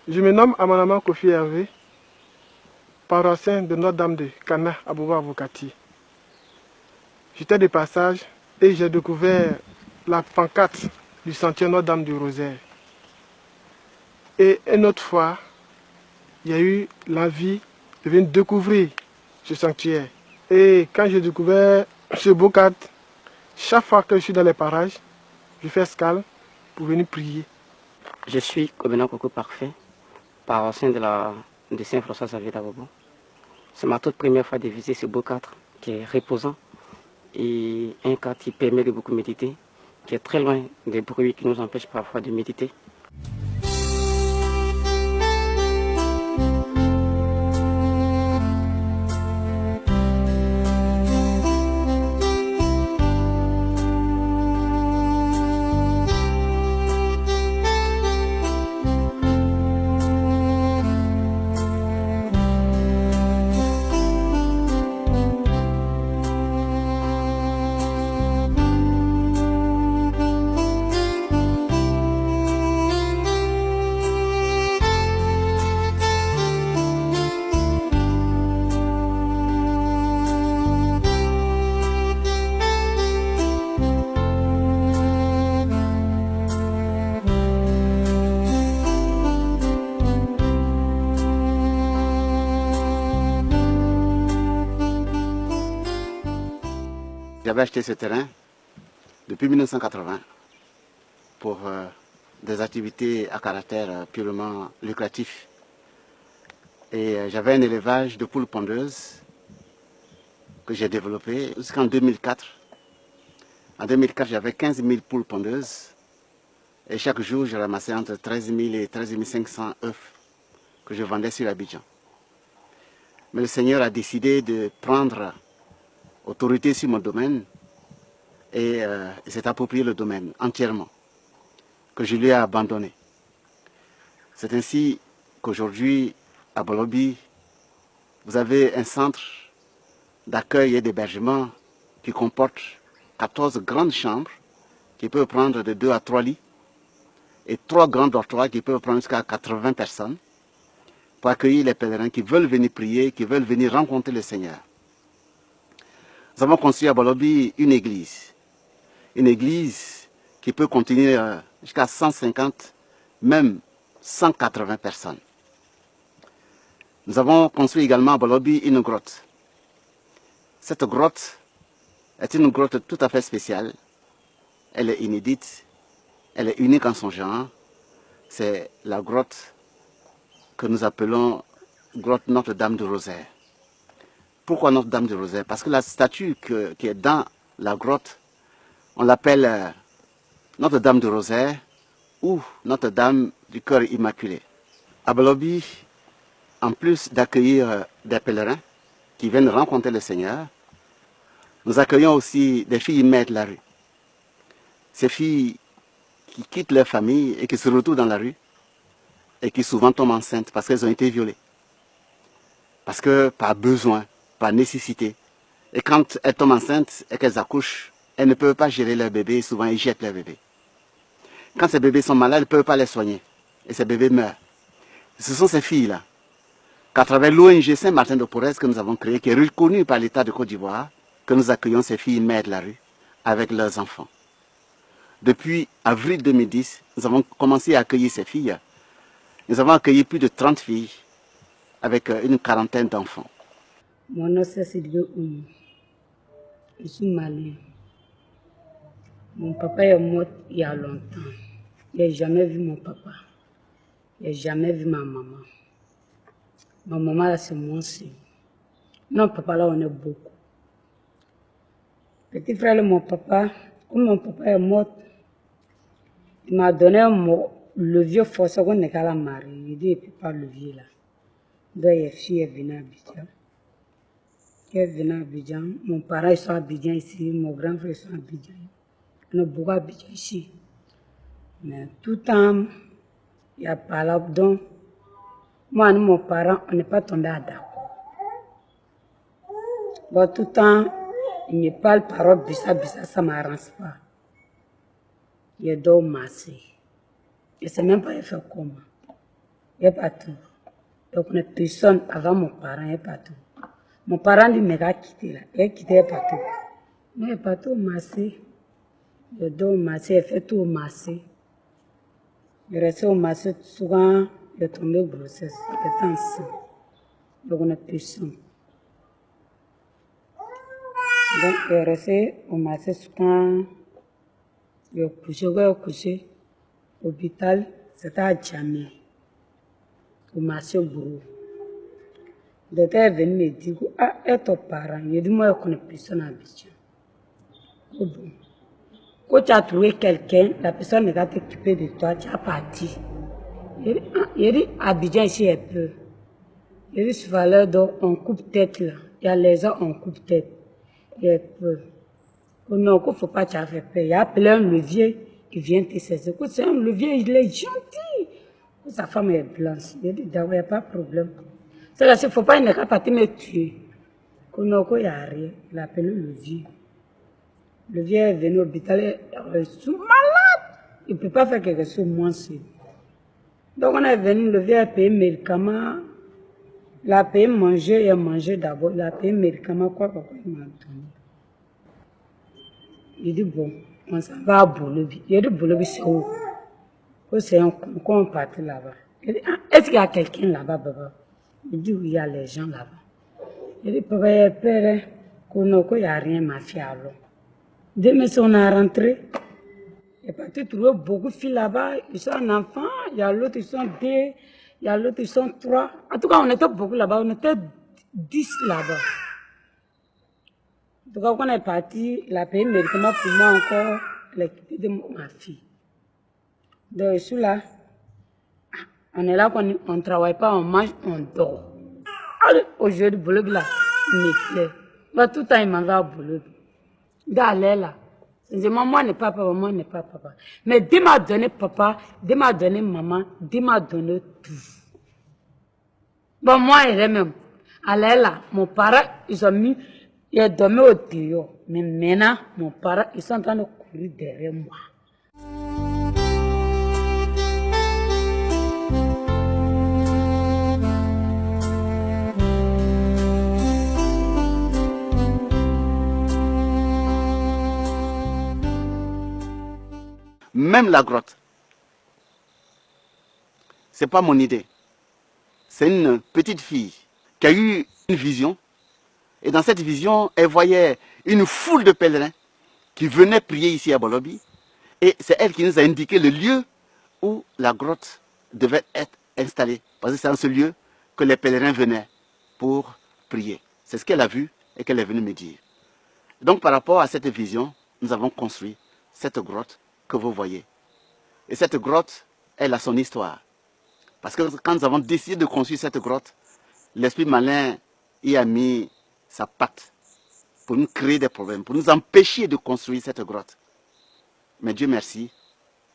Je me nomme Amanama Kofi Hervé, paroissien de Notre-Dame de Kana à Bouba-Avokati. J'étais de passage et j'ai découvert la pancarte du sentier Notre-Dame du Rosaire. Et une autre fois, il y a eu l'envie de venir découvrir ce sanctuaire. Et quand j'ai découvert ce beau cadre, chaque fois que je suis dans les parages, je fais escale pour venir prier. Je suis Kobena Koko Parfait, paroissien de Saint-François-Xavier d'Abobo. C'est ma toute première fois de visiter ce beau cadre qui est reposant et un cadre qui permet de beaucoup méditer, qui est très loin des bruits qui nous empêchent parfois de méditer. J'avais acheté ce terrain depuis 1980 pour des activités à caractère purement lucratif. Et j'avais un élevage de poules pondeuses que j'ai développé jusqu'en 2004. En 2004, j'avais 15 000 poules pondeuses et chaque jour, je ramassais entre 13 000 et 13 500 œufs que je vendais sur Abidjan. Mais le Seigneur a décidé de prendre autorité sur mon domaine et il s'est approprié le domaine entièrement, que je lui ai abandonné. C'est ainsi qu'aujourd'hui, à Bolobi, vous avez un centre d'accueil et d'hébergement qui comporte 14 grandes chambres qui peuvent prendre de 2 à 3 lits et 3 grands dortoirs qui peuvent prendre jusqu'à 80 personnes pour accueillir les pèlerins qui veulent venir prier, qui veulent venir rencontrer le Seigneur. Nous avons construit à Bolobi une église qui peut contenir jusqu'à 150, même 180 personnes. Nous avons construit également à Bolobi une grotte. Cette grotte est une grotte tout à fait spéciale. Elle est inédite, elle est unique en son genre. C'est la grotte que nous appelons grotte Notre-Dame du Rosaire. Pourquoi Notre-Dame du Rosaire? Parce que la statue qui est dans la grotte, on l'appelle Notre-Dame du Rosaire ou Notre-Dame du Cœur Immaculé. À Bolobi, en plus d'accueillir des pèlerins qui viennent rencontrer le Seigneur, nous accueillons aussi des filles mères de la rue. Ces filles qui quittent leur famille et qui se retrouvent dans la rue et qui souvent tombent enceintes parce qu'elles ont été violées. Parce que par besoin, par nécessité. Et quand elles tombent enceintes et qu'elles accouchent, elles ne peuvent pas gérer leur bébé et souvent elles jettent leur bébé. Quand ces bébés sont malades, elles ne peuvent pas les soigner. Et ces bébés meurent. Ce sont ces filles-là qu'à travers l'ONG Saint-Martin de Porres que nous avons créé, qui est reconnue par l'État de Côte d'Ivoire, que nous accueillons ces filles mères de la rue avec leurs enfants. Depuis avril 2010, nous avons commencé à accueillir ces filles. Nous avons accueilli plus de 30 filles avec une quarantaine d'enfants. Mon nom c'est Sylvie Oumou. Je suis malien. Mon papa est mort il y a longtemps. Je n'ai jamais vu mon papa. Je n'ai jamais vu ma maman. Ma maman là c'est moi aussi. Non, papa là on est beaucoup. Petit frère de mon papa, comme mon papa est mort, il m'a donné un mot, le vieux forçat qu'on est qu'à la marier. Il dit, et puis pas le vieux là. Donc, les filles sont venues à Abidjan. Elles sont venues à Abidjan. Mon parent ils sont à Abidjan ici, mon grand frère ils sont à Abidjan. On a beaucoup à Abidjan ici. Mais tout le temps, il y a pas là. Donc, moi et mon parent, on n'est pas tombé à d'accord. Bon, tout le temps, il me parle parole, ça ne m'arrange pas. Il doit masser. Je ne sais même pas faire comment. il n'y a pas tout. Donc, on est personne avant mon parent, il n'y a pas tout. Mon parent dit, mais il a quitté là. Il a quitté, il n'y a pas tout. Mais il n'y a pas tout au massé. Le dos au massé, il fait tout au massé. Il est resté au massé, souvent, il est tombé grossesse. Il est enceinte. Donc, on est personne. Donc, il est resté au massé, souvent, il est couché, hôpital, c'était à Djamé. Au marché Bourou. Le docteur est venu me dire, ah, et ton parent? Il dit, moi, je ne connais personne à Abidjan. Oh bon. Quand tu as trouvé quelqu'un, la personne ne va t'occuper de toi, tu as parti. Il dit, Abidjan ici est peu. Il dit, sur valeur d'or, on coupe tête là. Il y a les gens, on coupe tête. Il est peu. Non, il ne faut pas te faire peur. Il a appelé un levier qui vient te saisir. C'est un levier, il est gentil. Sa femme est blanche. Il dit, d'accord, il n'y a pas de problème. C'est là, il ne faut pas une partir me tuer. Il n'y a rien. Il a appelé le vieux. Le vieux est venu au hôpital, il est malade. Il ne peut pas faire quelque chose moins seul. Donc on est venu, le vieux a payé médicaments. Il a payé manger, il a mangé d'abord. Il a payé médicaments, quoi, il m'a donné. Il dit, bon, on s'en va à Bolobi. Il dit, Bolobi, c'est où? C'est un con parti là-bas. Il dit, ah, est-ce qu'il y a quelqu'un là-bas, papa? Il dit, oui, il y a les gens là-bas. Il dit, papa, il y a peur, qu'il n'y a rien, ma fille, alors. Demain, si on est rentré, il est parti trouver beaucoup de filles là-bas. Ils sont un enfant, il y a l'autre, ils sont 2, il y a l'autre, ils sont 3. En tout cas, on était beaucoup là-bas, on était 10 là-bas. En tout cas, quand on est parti, il a payé médicaments pour moi encore, l'équipe de ma fille. Donc, je suis là. On est là, on ne travaille pas, on mange, on dort. Aujourd'hui, Bolobi là, il me plaît. Bah, tout le temps, il m'en va à Bolobi. D'aller là. Moi n'est pas papa, moi n'est pas papa. Mais Dieu m'a donné papa, Dieu m'a donné maman, Dieu m'a donné tout. Bon, moi, il est même. Aller là, mon parent, ils ont mis, il a dormi au dehors. Mais maintenant, mon parent, ils sont en train de courir derrière moi. Même la grotte, ce n'est pas mon idée. C'est une petite fille qui a eu une vision. Et dans cette vision, elle voyait une foule de pèlerins qui venaient prier ici à Bolobi. Et c'est elle qui nous a indiqué le lieu où la grotte devait être installée. Parce que c'est dans ce lieu que les pèlerins venaient pour prier. C'est ce qu'elle a vu et qu'elle est venue me dire. Donc par rapport à cette vision, nous avons construit cette grotte que vous voyez. Et cette grotte, elle a son histoire. Parce que quand nous avons décidé de construire cette grotte, l'esprit malin y a mis sa patte pour nous créer des problèmes, pour nous empêcher de construire cette grotte. Mais Dieu merci,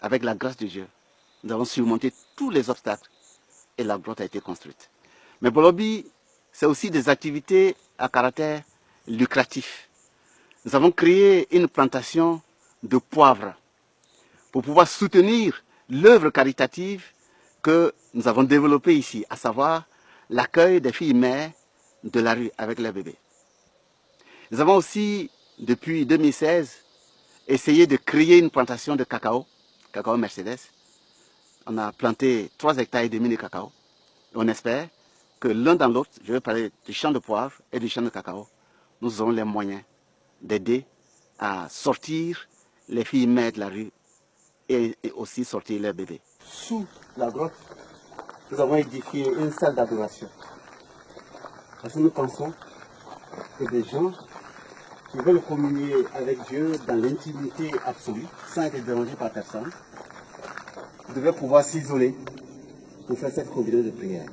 avec la grâce de Dieu, nous avons surmonté tous les obstacles et la grotte a été construite. Mais Bolobi, c'est aussi des activités à caractère lucratif. Nous avons créé une plantation de poivre pour pouvoir soutenir l'œuvre caritative que nous avons développée ici, à savoir l'accueil des filles mères de la rue avec leurs bébés. Nous avons aussi, depuis 2016, essayé de créer une plantation de cacao, cacao Mercedes. On a planté 3,5 hectares de cacao. Et on espère que l'un dans l'autre, je vais parler du champ de poivre et du champ de cacao, nous aurons les moyens d'aider à sortir les filles mères de la rue et aussi sortir leurs bébés. Sous la grotte, nous avons édifié une salle d'adoration. Parce que nous pensons que des gens qui veulent communier avec Dieu dans l'intimité absolue, sans être dérangés par personne, devaient pouvoir s'isoler pour faire cette communion de prière.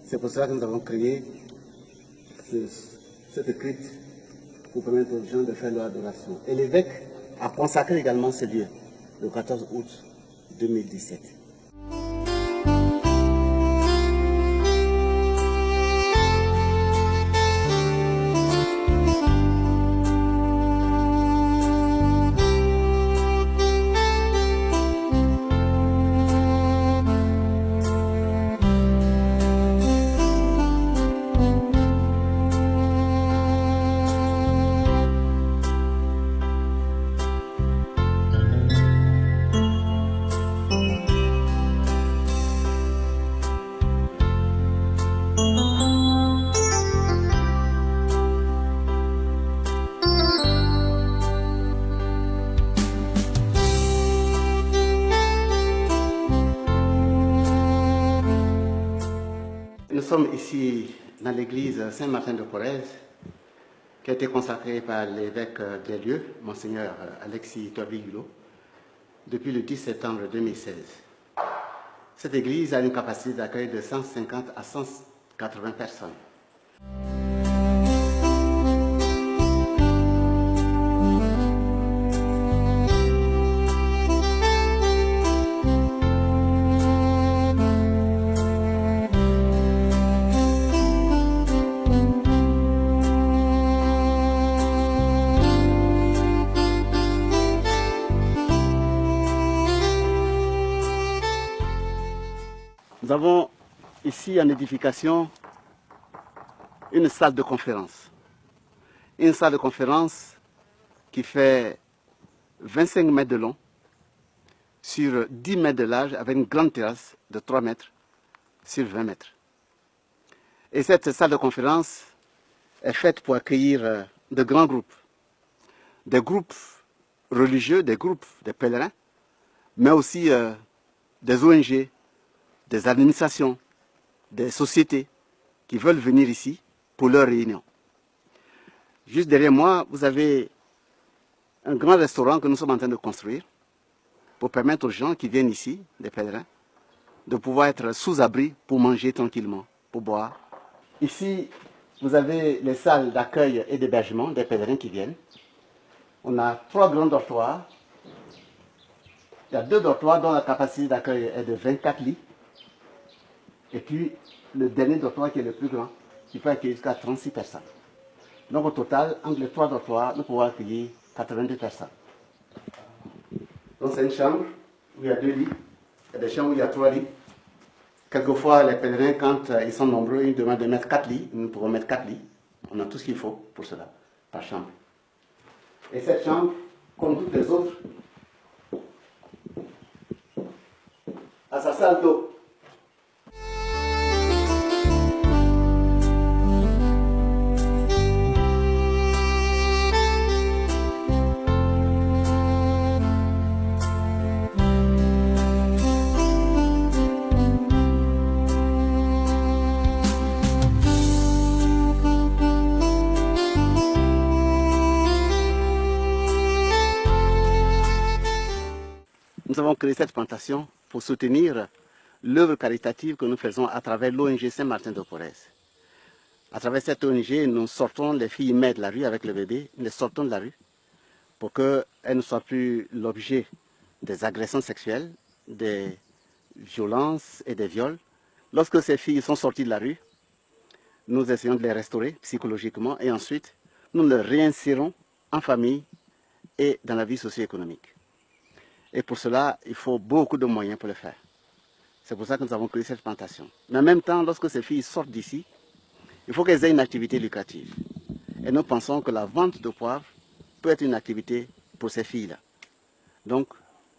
C'est pour cela que nous avons créé cette crypte pour permettre aux gens de faire leur adoration. Et l'évêque a consacré également ce lieu le 14 août 2017. sommes ici dans l'église Saint-Martin-de-Porez, qui a été consacrée par l'évêque des lieux, Monseigneur Alexis Torbigulo, depuis le 10 septembre 2016. Cette église a une capacité d'accueil de 150 à 180 personnes. Nous avons ici en édification une salle de conférence. Une salle de conférence qui fait 25 mètres de long sur 10 mètres de large avec une grande terrasse de 3 mètres sur 20 mètres. Et cette salle de conférence est faite pour accueillir de grands groupes. Des groupes religieux, des groupes de pèlerins, mais aussi des ONG, des administrations, des sociétés qui veulent venir ici pour leur réunion. Juste derrière moi, vous avez un grand restaurant que nous sommes en train de construire pour permettre aux gens qui viennent ici, des pèlerins, de pouvoir être sous abri pour manger tranquillement, pour boire. Ici, vous avez les salles d'accueil et d'hébergement des pèlerins qui viennent. On a 3 grands dortoirs. Il y a 2 dortoirs dont la capacité d'accueil est de 24 lits. Et puis, le dernier dortoir qui est le plus grand, qui peut accueillir jusqu'à 36 personnes. Donc, au total, entre les 3 dortoirs, nous pouvons accueillir 82 personnes. Donc, c'est une chambre où il y a 2 lits. Il y a des chambres où il y a 3 lits. Quelquefois, les pèlerins, quand ils sont nombreux, ils demandent de mettre 4 lits. Nous pouvons mettre 4 lits. On a tout ce qu'il faut pour cela, par chambre. Et cette chambre, comme toutes les autres, a sa salle d'eau. Nous avons créé cette plantation pour soutenir l'œuvre caritative que nous faisons à travers l'ONG Saint-Martin-de-Porez. À travers cette ONG, nous sortons les filles mères de la rue avec le bébé, nous les sortons de la rue pour qu'elles ne soient plus l'objet des agressions sexuelles, des violences et des viols. Lorsque ces filles sont sorties de la rue, nous essayons de les restaurer psychologiquement et ensuite nous les réinsérons en famille et dans la vie socio-économique. Et pour cela, il faut beaucoup de moyens pour le faire. C'est pour ça que nous avons créé cette plantation. Mais en même temps, lorsque ces filles sortent d'ici, il faut qu'elles aient une activité lucrative. Et nous pensons que la vente de poivre peut être une activité pour ces filles-là. Donc,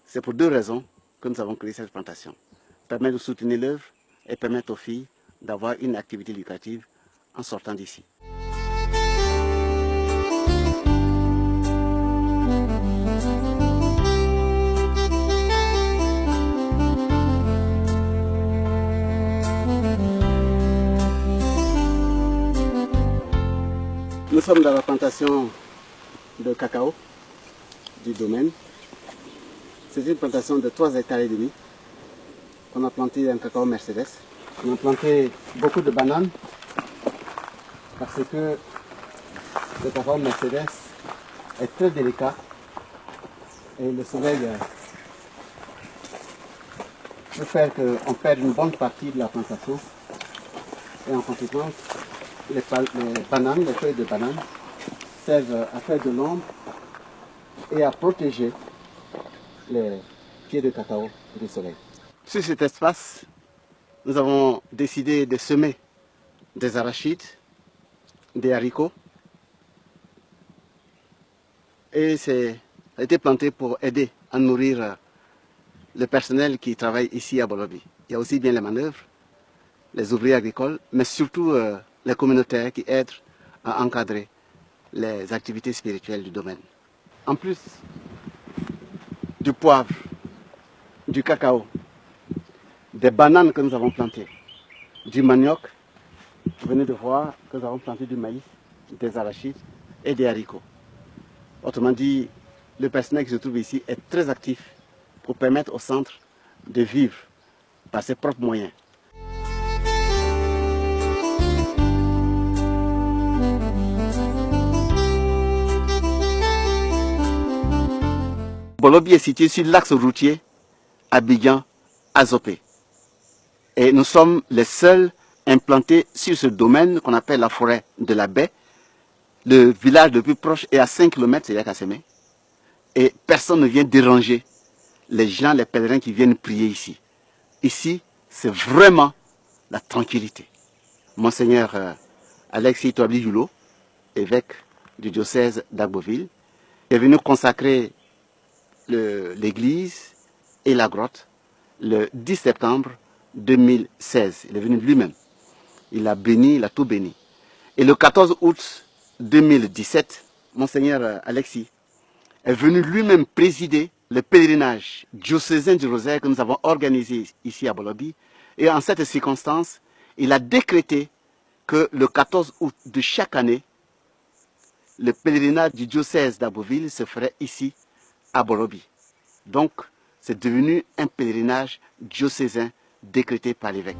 c'est pour 2 raisons que nous avons créé cette plantation. Permettre de soutenir l'œuvre et permettre aux filles d'avoir une activité lucrative en sortant d'ici. Nous sommes dans la plantation de cacao du domaine. C'est une plantation de 3,5 hectares. On a planté un cacao Mercedes. On a planté beaucoup de bananes parce que le cacao Mercedes est très délicat et le soleil peut faire qu'on perde une bonne partie de la plantation et en conséquence les bananes, les feuilles de banane servent à faire de l'ombre et à protéger les pieds de cacao du soleil. Sur cet espace, nous avons décidé de semer des arachides, des haricots et ça a été planté pour aider à nourrir le personnel qui travaille ici à Bolobi. Il y a aussi bien les manœuvres, les ouvriers agricoles, mais surtout les communautaires qui aident à encadrer les activités spirituelles du domaine. En plus du poivre, du cacao, des bananes que nous avons plantées, du manioc, Vous venez de voir que nous avons planté du maïs, des arachides et des haricots. Autrement dit, le personnel qui se trouve ici est très actif pour permettre au centre de vivre par ses propres moyens. Bolobi est situé sur l'axe routier Abidjan-Azopé. Et nous sommes les seuls implantés sur ce domaine qu'on appelle la forêt de la baie. Le village le plus proche est à 5 km, c'est Yakasseme. Et personne ne vient déranger les gens, les pèlerins qui viennent prier ici. Ici, c'est vraiment la tranquillité. Monseigneur Alexis Touabli Yulo, évêque du diocèse d'Agboville, est venu consacrer l'église et la grotte le 10 septembre 2016. Il est venu lui-même. Il a béni, il a tout béni. Et le 14 août 2017, Monseigneur Alexis est venu lui-même présider le pèlerinage diocésain du Rosaire que nous avons organisé ici à Bolobi. Et en cette circonstance, il a décrété que le 14 août de chaque année, le pèlerinage du diocèse d'Agboville se ferait ici à Bolobi. Donc, c'est devenu un pèlerinage diocésain décrété par l'évêque.